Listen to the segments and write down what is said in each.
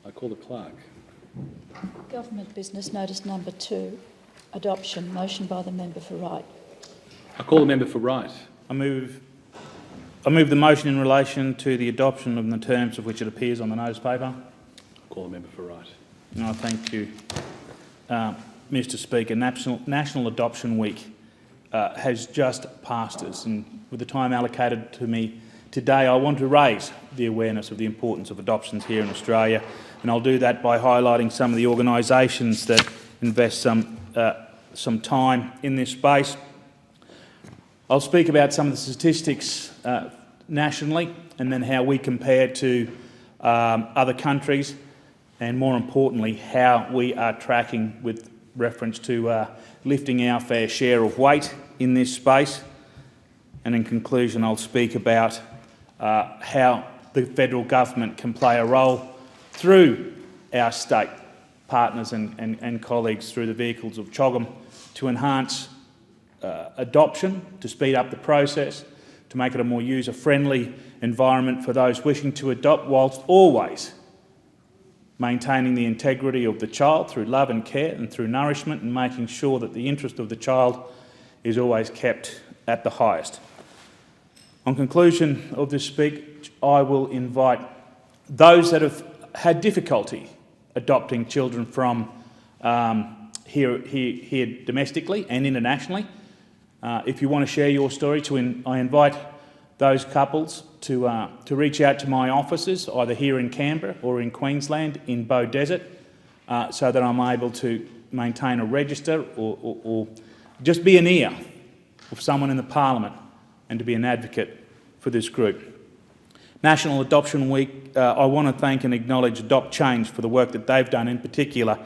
I call the clerk. Government business notice number 2, adoption. Motion by the member for Wright. I call the member for Wright. I move the motion in relation to the adoption of the terms of which it appears on the notice paper. I call the member for Wright. No, thank you, Mr Speaker. National Adoption Week has just passed us, and with the time allocated to me today, I want to raise the awareness of the importance of adoptions here in Australia, and I'll do that by highlighting some of the organisations that invest some time in this space. I'll speak about some of the statistics nationally, and then how we compare to other countries, and more importantly, how we are tracking with reference to lifting our fair share of weight in this space. And in conclusion, I'll speak about how the federal government can play a role through our state partners and colleagues through the vehicles of CHOGM to enhance adoption, to speed up the process, to make it a more user-friendly environment for those wishing to adopt, whilst always maintaining the integrity of the child through love and care and through nourishment, and making sure that the interest of the child is always kept at the highest. On conclusion of this speech, I will invite those that have had difficulty adopting children from here domestically and internationally. If you want to share your story, I invite those couples to reach out to my offices, either here in Canberra or in Queensland in Bow Desert, so that I'm able to maintain a register or just be an ear of someone in the Parliament and to be an advocate for this group. National Adoption Week, I want to thank and acknowledge Adopt Change for the work that they've done, in particular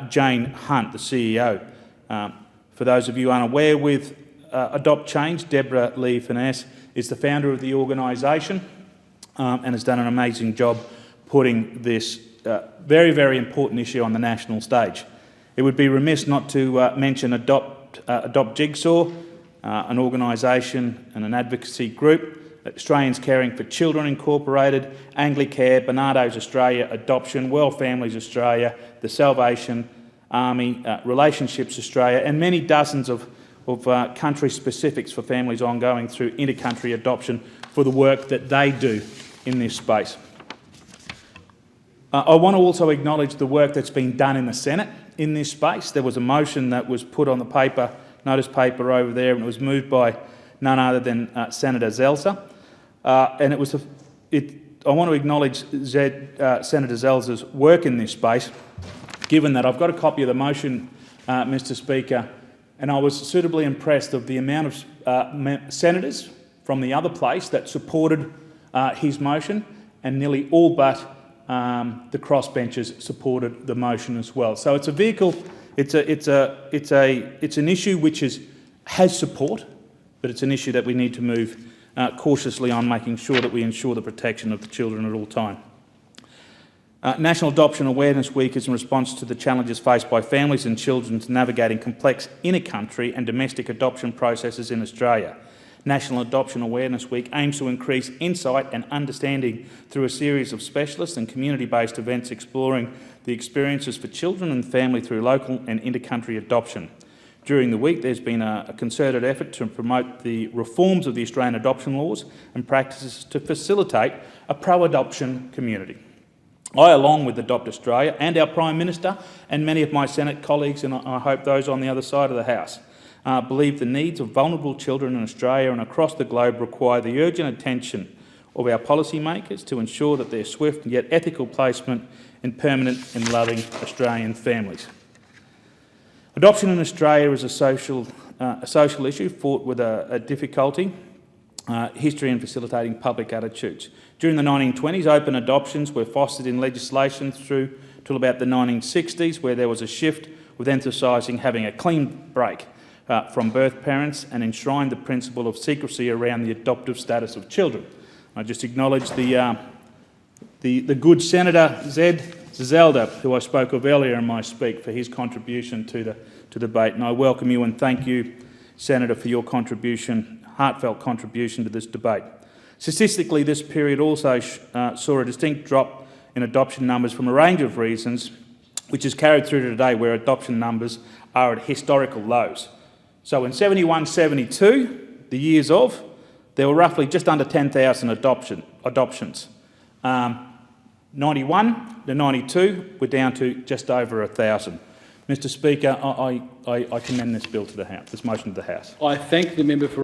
Jane Hunt, the CEO. For those of you unaware, with Adopt Change, Deborah Lee Finesse is the founder of the organisation and has done an amazing job putting this very, very important issue on the national stage. It would be remiss not to mention Adopt Jigsaw, an organisation and an advocacy group, Australians Caring for Children Incorporated, Anglicare, Barnardo's Australia, Adoption, Well Families Australia, the Salvation Army, Relationships Australia, and many dozens of country specifics for families ongoing through inter-country adoption for the work that they do in this space. I want to also acknowledge the work that's been done in the Senate in this space. There was a motion that was put on the notice paper over there, and it was moved by none other than Senator Zelzer. And I want to acknowledge Senator Zelzer's work in this space, given that I've got a copy of the motion, Mr Speaker, and I was suitably impressed of the amount of senators from the other place that supported his motion, and nearly all but the crossbenchers supported the motion as well. So it's a vehicle. It's an issue which has support, but it's an issue that we need to move cautiously on, making sure that we ensure the protection of the children at all time. National Adoption Awareness Week is in response to the challenges faced by families and children navigating complex inter-country and domestic adoption processes in Australia. National Adoption Awareness Week aims to increase insight and understanding through a series of specialist and community-based events exploring the experiences for children and family through local and inter-country adoption. During the week, there's been a concerted effort to promote the reforms of the Australian adoption laws and practices to facilitate a pro-adoption community. I, along with Adopt Australia and our Prime Minister and many of my Senate colleagues, and I hope those on the other side of the House, believe the needs of vulnerable children in Australia and across the globe require the urgent attention of our policymakers to ensure that their swift yet ethical placement in permanent and loving Australian families. Adoption in Australia is a social issue fraught with a difficulty, history and facilitating public attitudes. During the 1920s, open adoptions were fostered in legislation through till about the 1960s, where there was a shift with emphasising having a clean break from birth parents and enshrined the principle of secrecy around the adoptive status of children. I just acknowledge the good Senator Zed Zelda, who I spoke of earlier in my speak, for his contribution to the debate, and I welcome you and thank you, Senator, for your contribution, heartfelt contribution to this debate. Statistically, this period also saw a distinct drop in adoption numbers from a range of reasons, which is carried through to today where adoption numbers are at historical lows. So in 71-72, the years of, there were roughly just under 10,000 adoptions. 91 to 92, we're down to just over 1,000. Mr Speaker, I commend this bill to the House, this motion to the House. I thank the member for